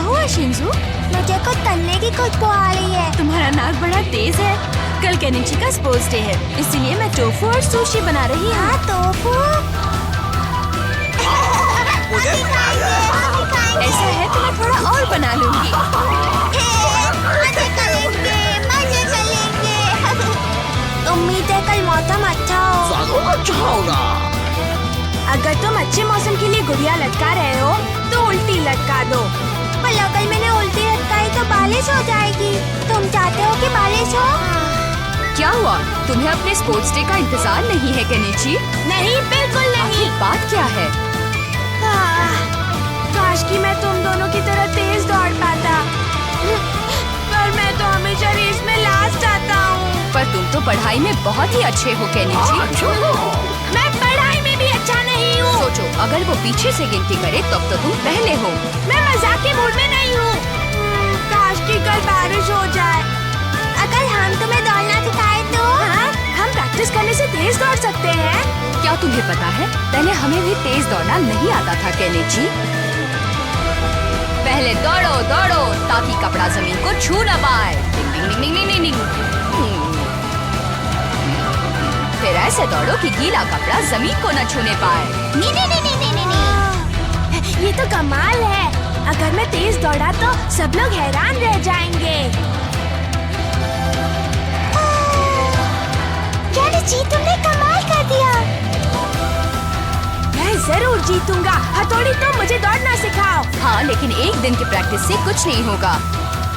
हुआ शिंजू? मुझे कुछ करने की खुशबू आ रही है। तुम्हारा नाक बड़ा तेज है। कल केनिची का स्पोर्ट्स डे है, इसीलिए मैं टोफू और सुशी बना रही हूँ। हाँ, टोफू। ऐसा है तो मैं थोड़ा और बना लूंगी। मजे करेंगे। उम्मीद है कल मौसम अच्छा हो। अच्छा होगा। अगर तुम अच्छे मौसम के लिए गुड़िया लटका रहे हो तो उल्टी लटका दो। पर अगर मैंने उल्टी लटकाई तो बारिश हो जाएगी। तुम चाहते हो कि बारिश हो? क्या हुआ? तुम्हें अपने स्पोर्ट्स डे का इंतजार नहीं है केनिची? नहीं, बिल्कुल नहीं। बात क्या है? काश कि मैं तुम दोनों की तरह तेज दौड़ पाता, पर मैं तो हमेशा रेस में लास्ट आता हूँ। पर तुम तो पढ़ाई में बहुत ही अच्छे हो केनिची। मैं पढ़ाई में भी अच्छा नहीं हूँ। सोचो, अगर वो पीछे से गिनती करे तब तो तुम पहले हो। मैं मजाक के मूड में नहीं हूँ। काश कि कल बारिश हो जाए। अगर हम तुम्हें दौड़ना सिखाए तो? हाँ, हम प्रैक्टिस करने से तेज दौड़ सकते हैं। क्या तुम्हें पता है, पहले हमें भी तेज दौड़ना नहीं आता था केनिची। पहले दौड़ो दौड़ो ताकि कपड़ा जमीन को छू न पाए। डिंग डिंग डिंग डिंग डिंग डिंग। फिर ऐसे दौड़ो कि गीला कपड़ा जमीन को न छूने पाए। नी नी नी नी नी नी। ये तो कमाल है। अगर मैं तेज दौड़ा तो सब लोग हैरान रह जाएंगे। केनिची, तुमने कमाल कर दिया। मैं जरूर जीतूंगा। हथौड़ी, तुम मुझे दौड़ना सिखाओ। हाँ, लेकिन एक दिन की प्रैक्टिस से कुछ नहीं होगा।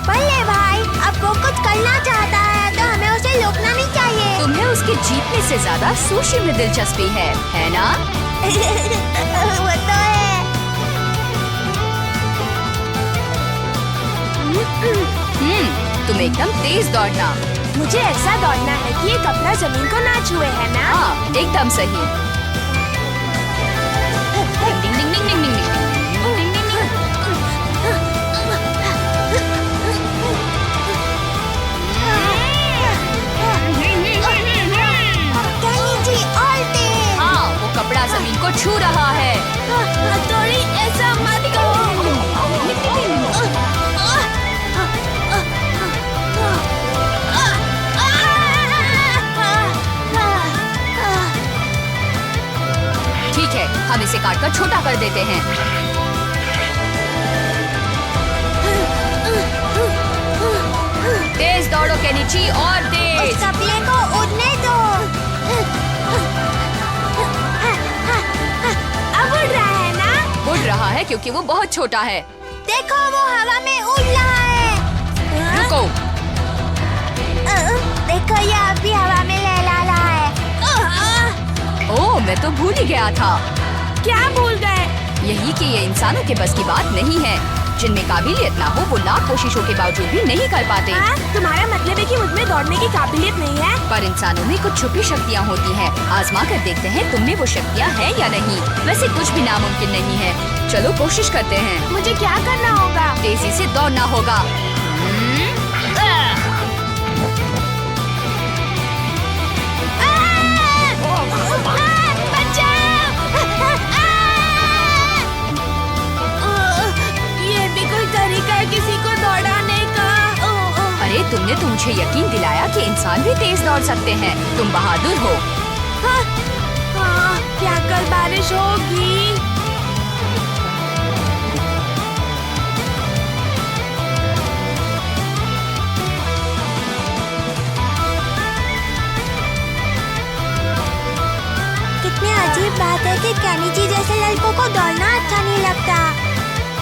बल्ले भाई, अब वो कुछ करना चाहता है तो हमें उसे रोकना नहीं चाहिए। तुम्हें उसके जीतने से ज्यादा सुशी में दिलचस्पी है ना? वो तो है। तुम एकदम तेज दौड़ना। मुझे ऐसा दौड़ना है कि ये कपड़ा जमीन को ना छुए, है ना? हाँ, एकदम सही। डिंग डिंग डिंग डिंग डिंग डिंग डिंग। केनिची, और तेज। हाँ, वो कपड़ा जमीन को छू रहा है। हथौड़ी, ऐसा मत करो। ठीक है, हम इसे काटकर छोटा कर देते हैं। तेज दौड़ो केनिची, और तेज। उस कपड़े को उड़ने दो। अब उड़ रहा है ना? उड़ रहा है क्योंकि वो बहुत छोटा है। देखो, वो हवा में उड़ रहा है। रुको। देखो, ये अभी हवा में लहरा रहा है। ओह, मैं तो भूल ही गया था। क्या भूल गए? यही कि ये इंसानों के बस की बात नहीं है। जिनमें काबिलियत ना हो वो लाख कोशिशों के बावजूद भी नहीं कर पाते। तुम्हारा मतलब है कि मुझमें दौड़ने की काबिलियत नहीं है? पर इंसानों में कुछ छुपी शक्तियाँ होती हैं। आजमा कर देखते हैं तुमने वो शक्तियाँ हैं या नहीं। वैसे कुछ भी नामुमकिन नहीं है। चलो कोशिश करते हैं। मुझे क्या करना होगा? तेजी से दौड़ना होगा। किसी को दौड़ाने का। अरे, तुमने तो मुझे यकीन दिलाया कि इंसान भी तेज दौड़ सकते हैं। तुम बहादुर हो। क्या कल बारिश होगी? कितनी अजीब बात है कि केनिची जैसे लड़कों को दौड़ना अच्छा नहीं लगता।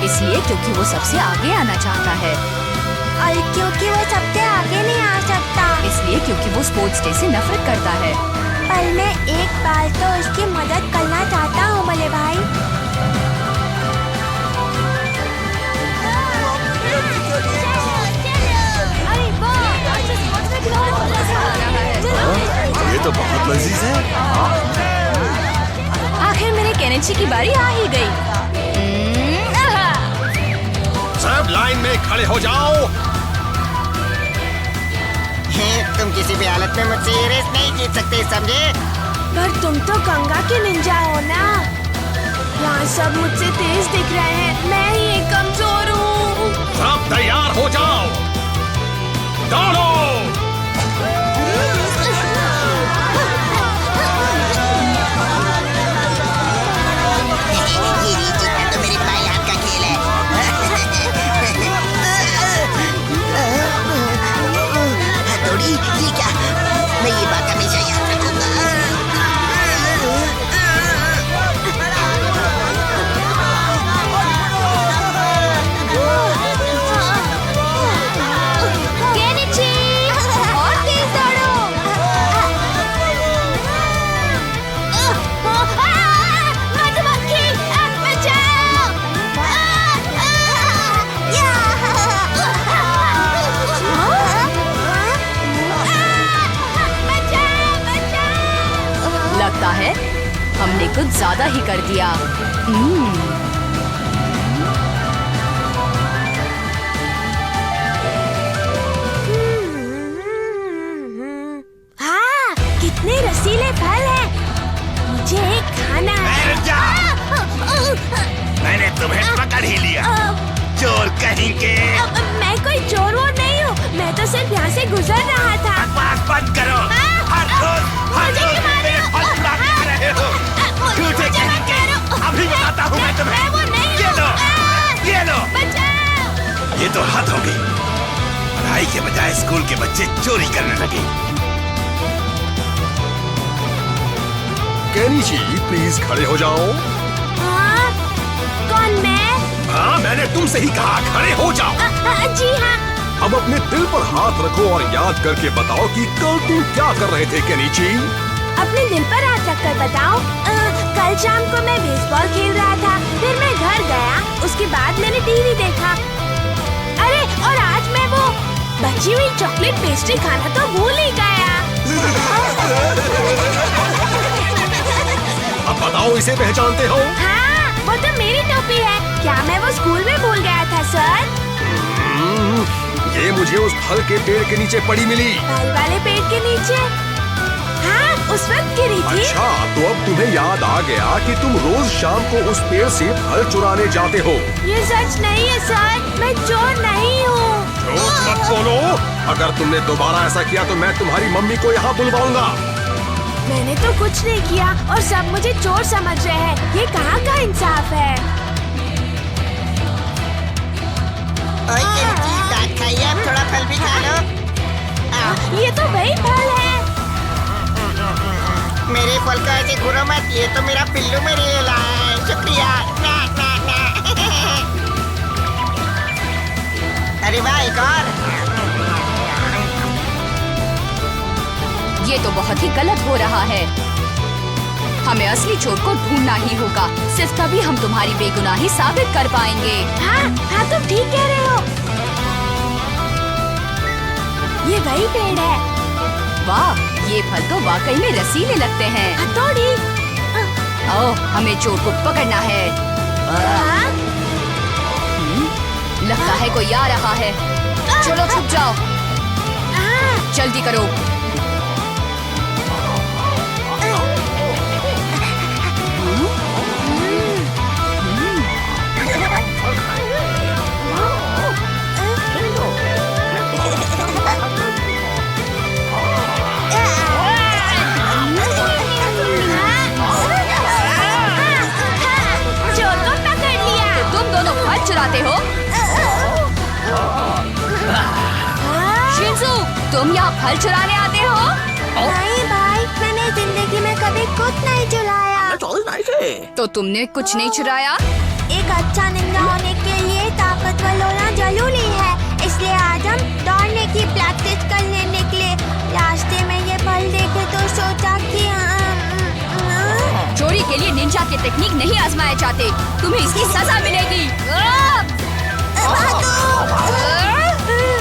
इसलिए क्योंकि वो सबसे आगे आना चाहता है। और क्योंकि वो सबसे आगे नहीं आ सकता। इसलिए क्योंकि वो स्पोर्ट्स डे से नफरत करता है। पर मैं एक बार तो उसकी मदद करना चाहता हूँ बल्ले भाई। ये तो बहुत लजीज है। आखिर मेरे केनिची की बारी आ ही गई। सब लाइन में खड़े हो जाओ। तुम किसी भी हालत में मुझसे ये रेस नहीं जीत सकते, समझे? पर तुम तो गंगा के निंजा हो ना। यहाँ सब मुझसे तेज दिख रहे हैं। मैं ही एक कमजोर हूँ। दौड़ो। ये जीतना तो मेरे भाई हाथ का खेल है। हथौड़ी, ये क्या? मैं ये बात हमेशा याद रखूंगा। केनिची, और तेज दौड़ो। मधुमक्खी, बचाओ। लगता है हमने कुछ ज्यादा ही कर दिया। हाँ, कितने रसीले फल हैं। मुझे खाना है। रुक जा। मैंने तुम्हें पकड़ ही लिया, चोर कहेंगे। मैं कोई चोर वोर नहीं हूँ। मैं तो सिर्फ यहाँ से गुजर रहा था। बकवास बंद करो। हर रोज मेरे फल चुरा के खा रहे हो। झूठे कहेंगे। अभी बताता हूँ मैं तुम्हें। ये लो, ये लो। ये तो हद हो गई। पढ़ाई के बजाय स्कूल के बच्चे चोरी करने लगे। केनिची, प्लीज खड़े हो जाओ। हाँ? कौन मैं? हाँ, मैंने तुमसे ही कहा खड़े हो जाओ। जी हाँ। अब अपने दिल पर हाथ रखो और याद करके बताओ कि कल तुम क्या कर रहे थे केनिची। अपने दिल पर हाथ रखकर बताओ। कल शाम को मैं बेसबॉल खेल रहा था। फिर मैं घर गया। उसके बाद मैंने टीवी देखा। अरे, और आज मैं वो बची हुई चॉकलेट पेस्ट्री खाना तो भूल ही गया। अब बताओ, इसे पहचानते हो? हाँ, वो तो मेरी टोपी है। क्या मैं वो स्कूल में भूल गया था सर? ये मुझे उस फल के पेड़ के नीचे पड़ी मिली। फल वाले पेड़ के नीचे? हाँ, उस वक्त गिरी थी। अच्छा, तो अब तुम्हें याद आ गया कि तुम रोज शाम को उस पेड़ से फल चुराने जाते हो। ये सच नहीं है सर। मैं चोर नहीं हूँ। झूठ मत बोलो। अगर तुमने दोबारा ऐसा किया तो मैं तुम्हारी मम्मी को यहाँ बुलवाऊंगा। मैंने तो कुछ नहीं किया और सब मुझे चोर समझ रहे हैं। ये कहाँ का इंसाफ है? ओए केनिची, दांत खाइए, अब थोड़ा फल भी खा लो। ये तो वही फल है। मेरे फल का ऐसे घूरो मत। ये तो मेरा पिल्लू मेरे लिए लाया है। शुक्रिया। ना, ना, ना। अरे वाह, एक और। ये तो बहुत ही गलत हो रहा है। हमें असली चोर को ढूंढना ही होगा। सिर्फ तभी हम तुम्हारी बेगुनाही साबित कर पाएंगे। हाँ, हाँ, तुम ठीक कह रहे हो। ये वही पेड़ है। वाह, ये फल तो वाकई में रसीले लगते हैं। हथौड़ी। ओह, हमें चोर को पकड़ना है। हाँ? लगता है कोई आ रहा है। चलो छुप जाओ। हाँ। जल्दी करो। चोर को पकड़ लिया। तो तुम दोनों फल चुराते हो? शिंजू, तुम यहाँ फल चुराने आते हो? नहीं भाई, मैंने जिंदगी में कभी कुछ नहीं चुराया। तो तुमने कुछ नहीं चुराया? एक अच्छा निंजा होने के लिए ताकतवर होना जरूरी है। इसलिए आज हम दौड़ने की प्रैक्टिस करने निकले। रास्ते में ये फल देखे तो सोचा कि चोरी के लिए निंजा के टेक्निक नहीं आजमाए जाते। तुम्हें इसकी सजा मिलेगी।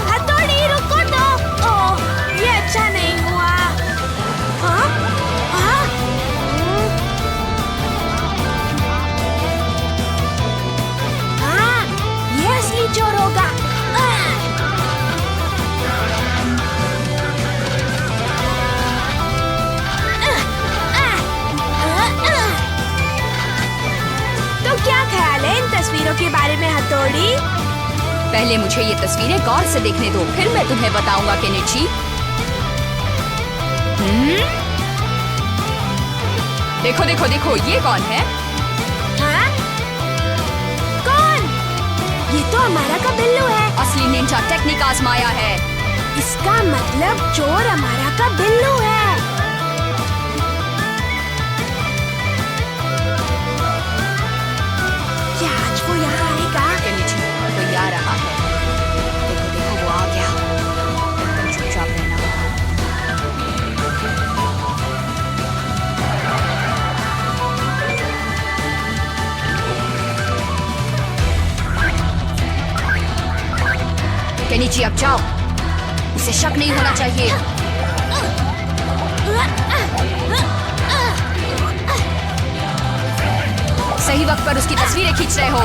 हथौड़ी, रुको तो। ओह, ये अच्छा नहीं हुआ। हाँ? हाँ? हाँ, ये असली चोर होगा। तो क्या ख्याल है इन तस्वीरों के बारे में हथौड़ी? पहले मुझे ये तस्वीरें गौर से देखने दो, फिर मैं तुम्हें बताऊंगा केनिची। देखो देखो देखो, ये कौन है? हाँ? कौन? ये तो अमारा का बिल्लू है। असली निंजा टेक्निक आजमाया है। इसका मतलब चोर अमारा का बिल्लू है। क्या आज वो यहाँ आएगा? केनिची, कोई आ रहा है। देखो देखो, वो आ गया। एकदम चुपचाप रहना। केनिची, अब जाओ। उसे शक नहीं होना चाहिए। सही वक्त पर उसकी तस्वीरें खींच रहे हो।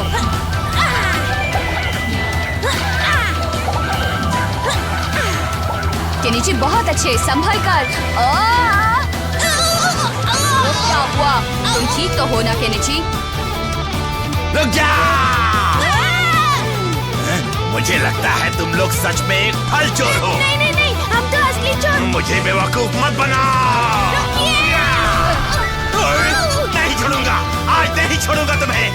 केनिची, बहुत अच्छे, संभल कर। वो क्या हुआ? तुम ठीक तो हो ना केनिची? रुक जाओ! मुझे लगता है तुम लोग सच में एक फल चोर हो। नहीं नहीं नहीं, हम तो असली चोर। मुझे बेवकूफ मत बनाओ। नहीं छोड़ूंगा, आज नहीं छोड़ूंगा तुम्हें।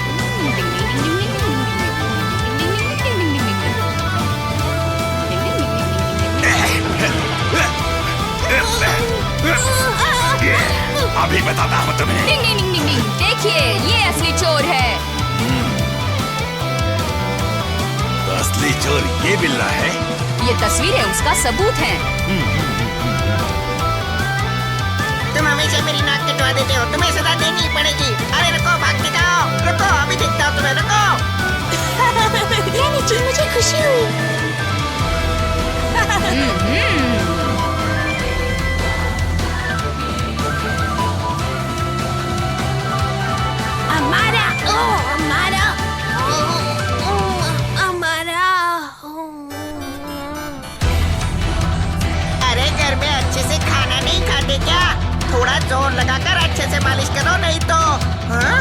अभी बताता हूँ तुम्हें। डिंग डिंग डिंग डिंग डिंग। देखिए, ये असली चोर है। तो असली चोर ये बिल्ला है। ये तस्वीरें उसका सबूत हैं। तुम हमेशा मेरी नाक कटवा देते हो, तुम्हें सजा देनी पड़ेगी। अरे रुको, भागने जाओ, रुको, अभी देखता हूँ तुम्हें, रुको। केनिची, मुझे खुशी हुई। अमारा, ओ अमारा, अमारा। अरे घर में अच्छे से खाना नहीं खाते क्या? थोड़ा जोर लगाकर अच्छे से मालिश करो, नहीं तो। हाँ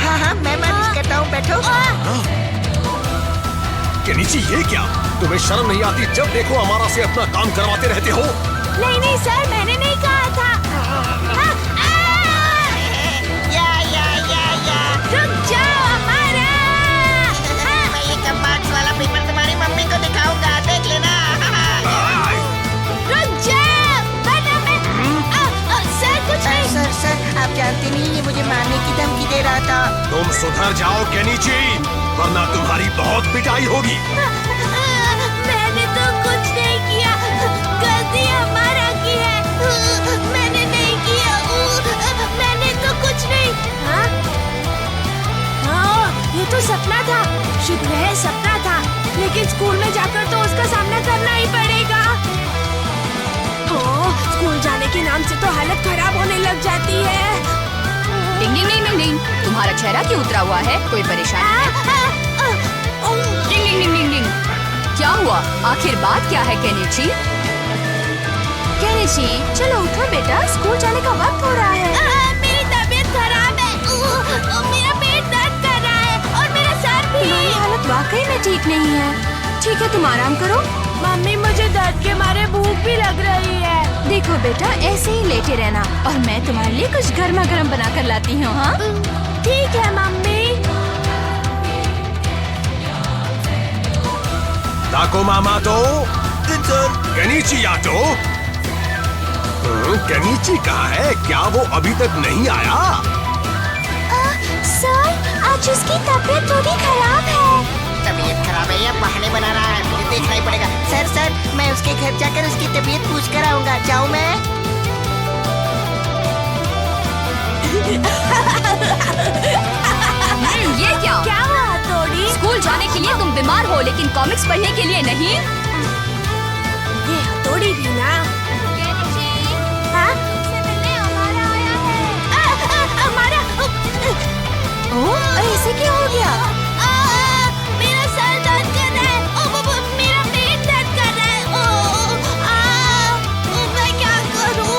हाँ हाँ, मैं मालिश करता हूँ, बैठो। केनिची, ये क्या? तुम्हें शर्म नहीं आती? जब देखो हमारा से अपना काम करवाते रहते हो। नहीं नहीं सर, मैंने नहीं कहा था। या रुक जाओ अमारा। मैं ये कम्बाक्स वाला पेपर तुम्हारी मम्मी को दिखाऊंगा, देख लेना। रुक जाओ, वरना मैं सर कुछ नहीं। सर, आप जानते नहीं, ये मुझे मारने की धमकी दे रहा था। तुम सुधर जाओ केनिची, वरना तुम्हारी बहुत पिटाई होगी। मैंने तो कुछ नहीं किया, गलती हमारा की है। मैंने नहीं किया, मैंने तो कुछ नहीं। हाँ? हाँ, ये तो सपना था, शुक्र है सपना था, लेकिन स्कूल में जाकर तो उसका सामना करना ही पड़ेगा। ओह, स्कूल जाने के नाम से तो हालत खराब होने लग जाती है। डिंग डिंग डिंग डिंग डिंग। तुम्हारा चेहरा क्यों उतरा हुआ है? कोई परेशानी है? डिंग डिंग डिंग डिंग डिंग। क्या हुआ? आखिर बात क्या है केनिची? केनिची, चलो उठो बेटा, स्कूल जाने का वक्त हो रहा है। मेरी तबीयत खराब है, मेरा पेट दर्द कर रहा है और मेरा सर भी। तुम्हारी हालत वाकई में ठीक नहीं है। ठीक है, तुम आराम करो। मम्मी, मुझे दर्द के मारे भूख भी लग रही है। देखो बेटा, ऐसे ही लेटे रहना और मैं तुम्हारे लिए कुछ गर्मा गर्म बना कर लाती हूँ। हाँ, ठीक है मम्मी। ताको मामा तो केनिची या तो केनिची कहाँ है? क्या वो अभी तक नहीं आया? सर, आज उसकी तबीयत थोड़ी खराब है। तबीयत खराब है या बहाने बना रहा है? मुझे देखना ही पड़ेगा। सर, मैं उसके घर जाकर उसकी तबीयत पूछ कर आऊंगा। जाऊँ मैं? ये क्या? क्या हुआ हथौड़ी? स्कूल जाने के लिए तुम बीमार हो, लेकिन कॉमिक्स पढ़ने के लिए नहीं। ये हथौड़ी भी ना। हाँ? हमारा ऐसे क्या हो गया? मेरा सर दर्द कर रहा है, मेरा पेट दर्द कर रहा है। मैं क्या करूं?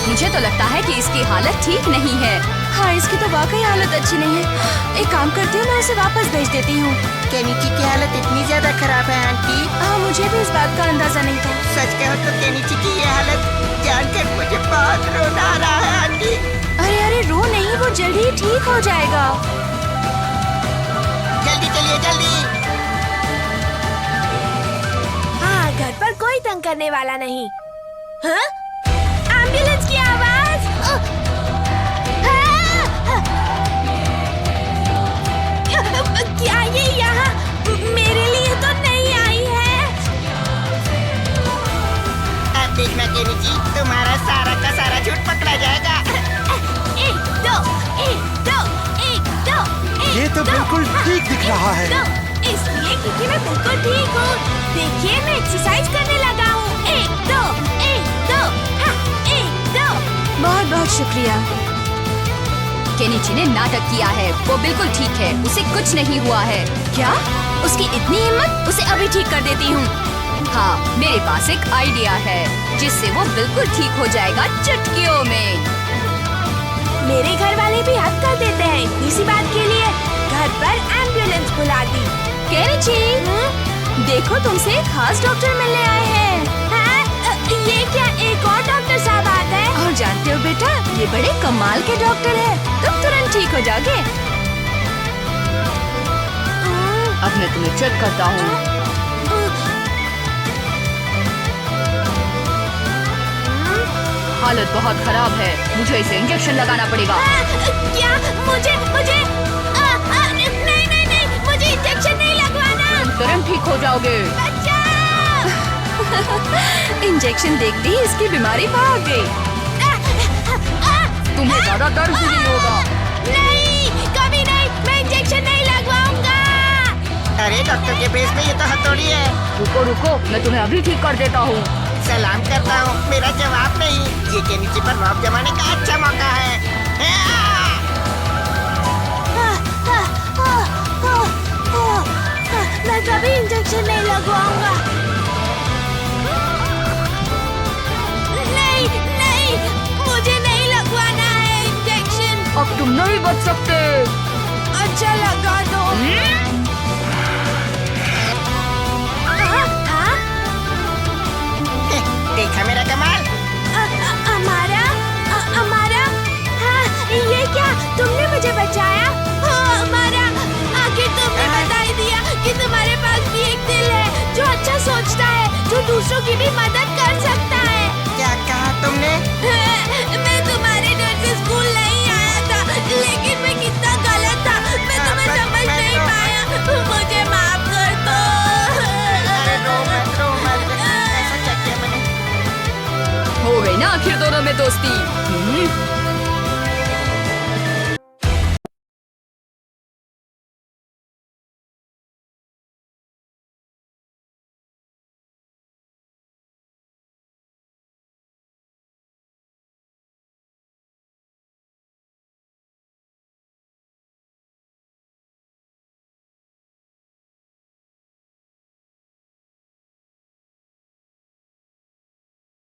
मुझे तो लगता है कि इसकी हालत ठीक नहीं है। हाँ, इसकी तो वाकई हालत अच्छी नहीं है। एक काम करती हूँ, मैं उसे वापस भेज देती हूँ। केनिची की हालत इतनी ज्यादा खराब है आंटी। हाँ, मुझे भी इस बात का अंदाजा नहीं था। सच कहो तो केनिची की ये हालत जानकर मुझे बहुत रोना आ रहा है आंटी। अरे अरे, रो नहीं, वो जल्दी ही ठीक हो जाएगा। जल्दी चलिए जल्दी। हाँ, घर पर कोई तंग करने वाला नहीं। हाँ? एम्बुलेंस की आवाज। क्या ये यहाँ मेरे लिए तो नहीं आई है? अब देखना केनिची, तुम्हारा सारा का सारा झूठ पकड़ा जाएगा। एक दो, एक दो, एक दो, एक ये तो दो, बिल्कुल ठीक दिख रहा है। दो। इसलिए क्योंकि मैं बिल्कुल ठीक हूँ। देखिए, मैं एक्सरसाइज करने लगा हूँ। एक दो, हाँ, एक दो। बहुत बहुत शुक्रिया। केनिची ने नाटक किया है, वो बिल्कुल ठीक है, उसे कुछ नहीं हुआ है। क्या? उसकी इतनी हिम्मत? उसे अभी ठीक कर देती हूँ। हाँ, मेरे पास एक आइडिया है जिससे वो बिल्कुल ठीक हो जाएगा चुटकियों में। मेरे घर वाले भी हद कर देते हैं इसी बात के लिए। घर पर एम्बुलेंस बुला दी। केनिची, देखो तुमसे एक खास डॉक्टर मिलने आए हैं। ये क्या एक और डॉक्टर साहब आ गए? और जानते हो बेटा, ये बड़े कमाल के डॉक्टर हैं। तुम तुरंत ठीक हो जाओगे। अब मैं तुम्हें चेक करता हूँ। हालत बहुत खराब है, मुझे इसे इंजेक्शन लगाना पड़ेगा। क्या? मुझे मुझे नहीं, मुझे इंजेक्शन नहीं लगवाना। तुम तुरंत ठीक हो जाओगे। बचाओ! इंजेक्शन देखते ही इसकी बीमारी भाग गई। तुम्हें ज्यादा दर्द भी नहीं होगा। नहीं, कभी नहीं, मैं इंजेक्शन नहीं लगवाऊंगा। अरे डॉक्टर के बेस में ये तो हथौड़ी है। रुको रुको, मैं तुम्हें अभी ठीक कर देता हूँ। सलाम करता हूँ, मेरा जवाब नहीं। ये केनिची पर रौब जमाने का अच्छा मौका है। मैं कभी इंजेक्शन नहीं लगवाऊंगा। नहीं, मुझे नहीं लगवाना है इंजेक्शन। अब तुम नहीं बच सकते। अच्छा, लगा दो। देखा मेरा कमाल। हमारा हाँ, ये क्या? तुमने मुझे बचाया? हमारा, आखिर तुमने बता ही दिया कि तुम्हारे पास भी एक दिल है जो अच्छा सोचता है, जो दूसरों की भी मदद कर सकता है। क्या कहा तुमने? मैं तुम्हारे डर से स्कूल नहीं आया था, लेकिन मैं कितना गलत था, मैं तुम्हें समझ नहीं पाया। मुझे माफ कर दो। अरे रो मत। ऐसा क्या किया मैंने? हो गई ना आखिर दोनों में दोस्ती।